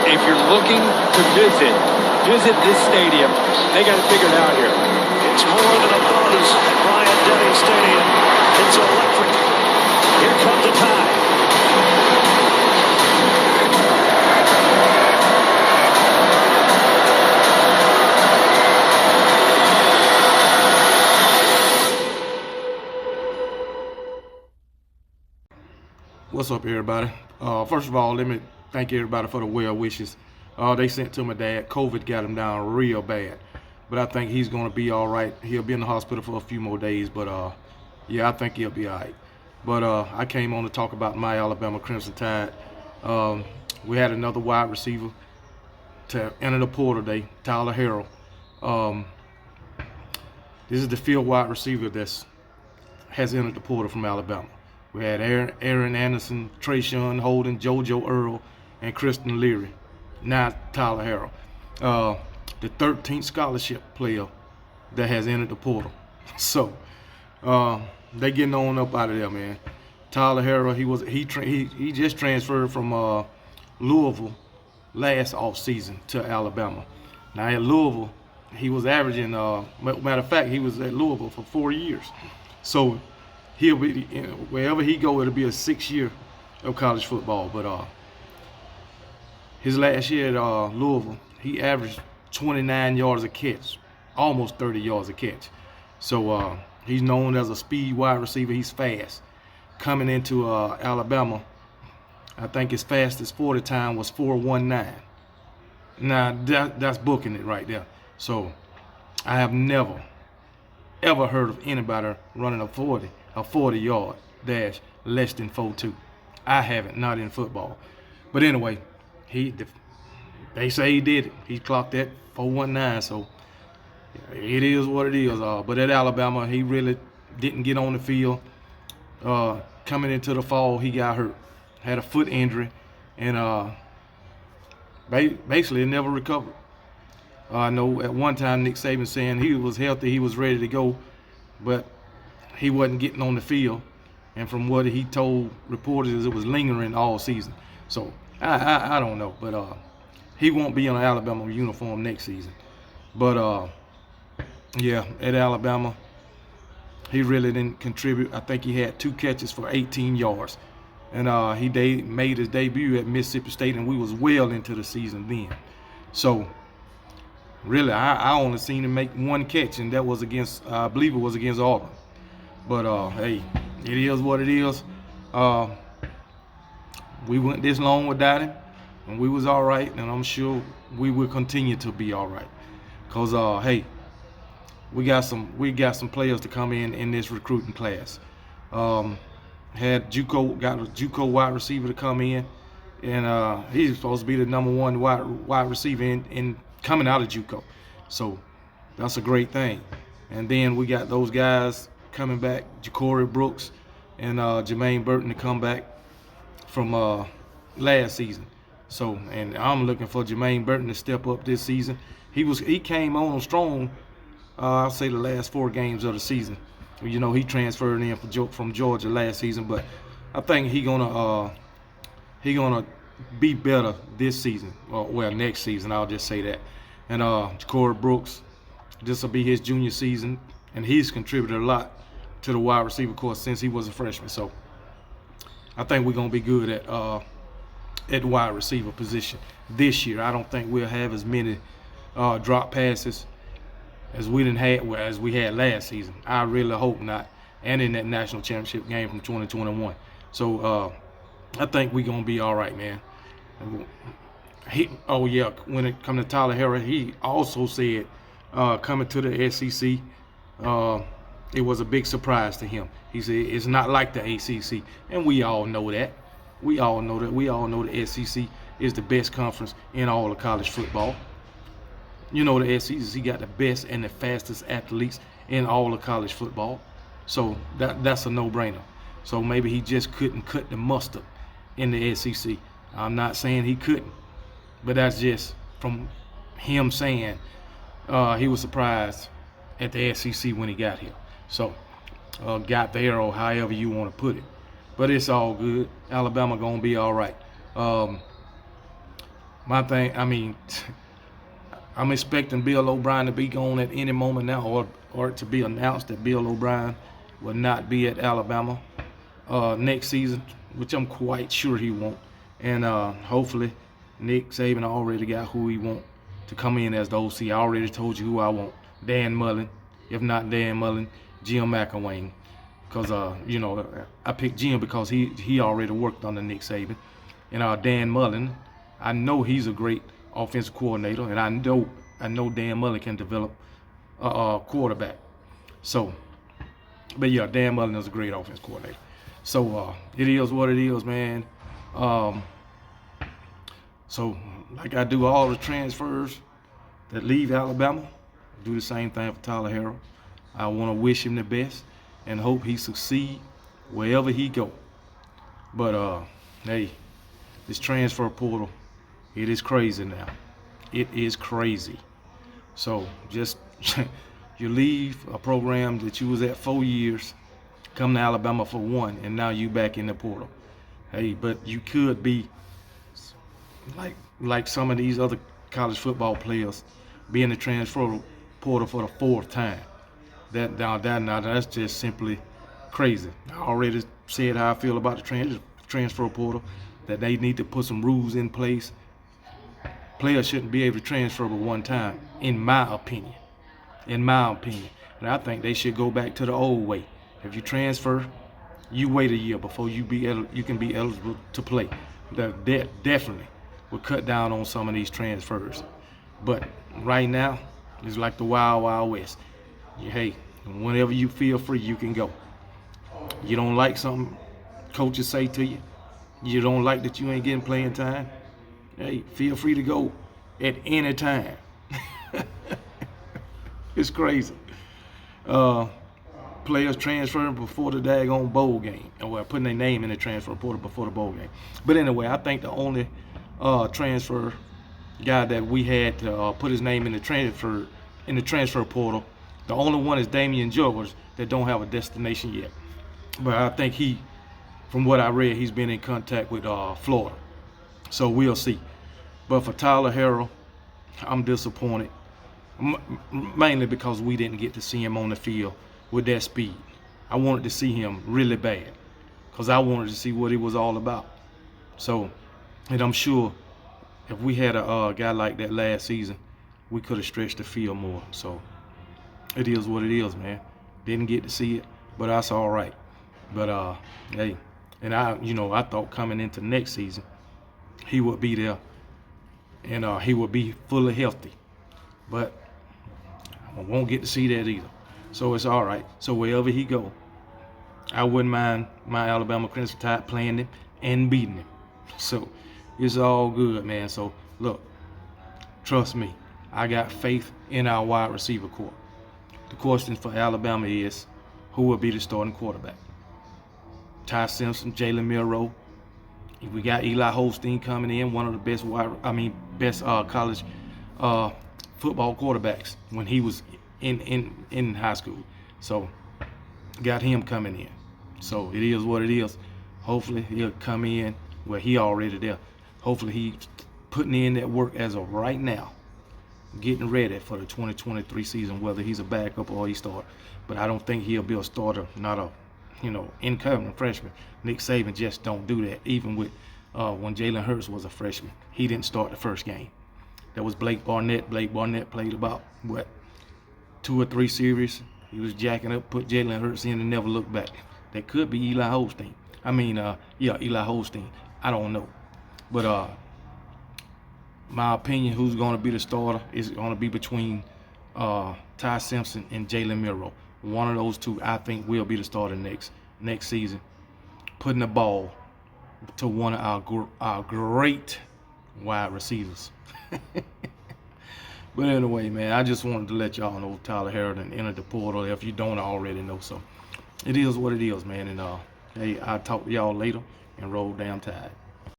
if you're looking to visit this stadium, they got to figure it out here. It's more than a buzz at Bryant-Denny Stadium. It's electric. Here comes a tie. What's up, everybody? First of all, let me thank everybody for the well wishes. They sent to my dad. COVID got him down real bad, but I think he's gonna be all right. He'll be in the hospital for a few more days, but yeah, I think he'll be all right. But I came on to talk about my Alabama Crimson Tide. We had another wide receiver to enter the portal today, Tyler Harrell. This is the field wide receiver that has entered the portal from Alabama. We had Aaron Anderson, Trayshawn Holden, JoJo Earl, and Kristen Leary. Now Tyler Harrell, the 13th scholarship player that has entered the portal. So they getting on up out of there, man. Tyler Harrell, he just transferred from Louisville last offseason to Alabama. Now at Louisville, he was averaging. Matter of fact, he was at Louisville for 4 years. So he'll be, wherever he go, it'll be a 6-year of college football. But his last year at Louisville, he averaged 29 yards a catch, almost 30 yards a catch. So he's known as a speed wide receiver. He's fast. Coming into Alabama, I think his fastest 40 time was 4.19. Now that's booking it right there. So I have never, ever heard of anybody running a 40-yard dash less than 4.2. I haven't, not in football. But anyway, they say he did it. He clocked that 4.19, so it is what it is. But at Alabama, he really didn't get on the field. Coming into the fall, he got hurt, had a foot injury, and basically never recovered. I know at one time Nick Saban saying he was healthy, he was ready to go, but he wasn't getting on the field, and from what he told reporters, it was lingering all season. So I don't know, but he won't be in an Alabama uniform next season. But yeah, at Alabama, he really didn't contribute. I think he had 2 catches for 18 yards, and he made his debut at Mississippi State, and we was well into the season then. So really, I only seen him make 1 catch, and that was against, I believe it was against Auburn. But hey, it is what it is. We went this long without him, and we was all right, and I'm sure we will continue to be all right. Cause hey, we got some players to come in this recruiting class. Got a JUCO wide receiver to come in, and he's supposed to be the #1 wide receiver in coming out of JUCO. So that's a great thing. And then we got those guys coming back, Ja'Cory Brooks and Jermaine Burton, to come back from last season. So, and I'm looking for Jermaine Burton to step up this season. He came on strong, I'll say the last 4 games of the season. You know, he transferred in from Georgia last season, but I think he gonna be better this season. Well, next season, I'll just say that. And Ja'Cory Brooks, this will be his junior season, and he's contributed a lot to the wide receiver course since he was a freshman. So I think we're gonna be good at wide receiver position this year. I don't think we'll have as many drop passes as we had last season. I really hope not. And in that national championship game from 2021. So I think we're gonna be all right, man. When it comes to Tyler Harrell, he also said coming to the SEC, it was a big surprise to him. He said it's not like the ACC, and we all know that. We all know the SEC is the best conference in all of college football. You know, the SEC got the best and the fastest athletes in all of college football. So that's a no-brainer. So maybe he just couldn't cut the mustard in the SEC. I'm not saying he couldn't, but that's just from him saying he was surprised at the SEC when he got here. So got there, or however you want to put it. But it's all good. Alabama gonna be all right. My thing, I mean, I'm expecting Bill O'Brien to be gone at any moment now, or to be announced that Bill O'Brien will not be at Alabama next season, which I'm quite sure he won't. And hopefully Nick Saban already got who he want to come in as the OC. I already told you who I want. Dan Mullen. If not Dan Mullen, Jim McElwain. Because, you know, I picked Jim because he already worked under Nick Saban. And Dan Mullen, I know he's a great offensive coordinator, and I know Dan Mullen can develop a quarterback. So, but yeah, Dan Mullen is a great offensive coordinator. So it is what it is, man. So like I do all the transfers that leave Alabama, do the same thing for Tyler Harrell. I want to wish him the best and hope he succeed wherever he go. But hey, this transfer portal, it is crazy now. It is crazy. So just you leave a program that you was at 4 years, come to Alabama for 1, and now you back in the portal. Hey, but you could be like some of these other college football players, be in the transfer portal for the 4th time. That's just simply crazy. I already said how I feel about the transfer portal, that they need to put some rules in place. Players shouldn't be able to transfer but 1 time, in my opinion. And I think they should go back to the old way. If you transfer, you wait a year before you can be eligible to play. That definitely will cut down on some of these transfers. But right now, it's like the Wild Wild West. Hey, whenever you feel free, you can go. You don't like something coaches say to you, you don't like that you ain't getting playing time, hey, feel free to go at any time. It's crazy. Players transferring before the daggone bowl game, or putting their name in the transfer portal before the bowl game. But anyway, I think the only transfer guy that we had to put his name in the transfer portal, the only one is Damian George that don't have a destination yet. But I think from what I read, he's been in contact with Florida. So we'll see. But for Tyler Harrell, I'm disappointed, mainly because we didn't get to see him on the field with that speed. I wanted to see him really bad because I wanted to see what he was all about. So, and I'm sure if we had a guy like that last season, we could have stretched the field more. So it is what it is, man. Didn't get to see it, but that's all right. But hey, and I thought coming into next season, he would be there and he would be fully healthy. But I won't get to see that either. So it's all right. So wherever he go, I wouldn't mind my Alabama Crimson Tide playing him and beating him. So it's all good, man. So look, trust me, I got faith in our wide receiver corps. The question for Alabama is, who will be the starting quarterback? Ty Simpson, Jalen Milroe. We got Eli Holstein coming in, one of the best college football quarterbacks when he was in high school. So got him coming in. So it is what it is. Hopefully he'll come in where he already there. Hopefully he's putting in that work as of right now, getting ready for the 2023 season, whether he's a backup or he starter. But I don't think he'll be a starter, not a incoming freshman. Nick Saban just don't do that. Even with when Jalen Hurts was a freshman, he didn't start the first game. That was Blake Barnett. Blake Barnett played about 2 or 3 series. He was jacking up, put Jalen Hurts in, and never looked back. That could be Eli Holstein. Eli Holstein. I don't know. But my opinion, who's going to be the starter is going to be between Ty Simpson and Jalen Milroe. One of those two, I think, will be the starter next season, putting the ball to one of our great wide receivers. But anyway, man, I just wanted to let y'all know Tyler Harrell entered the portal if you don't already know. So it is what it is, man. And hey, I'll talk to y'all later, and roll down Tide.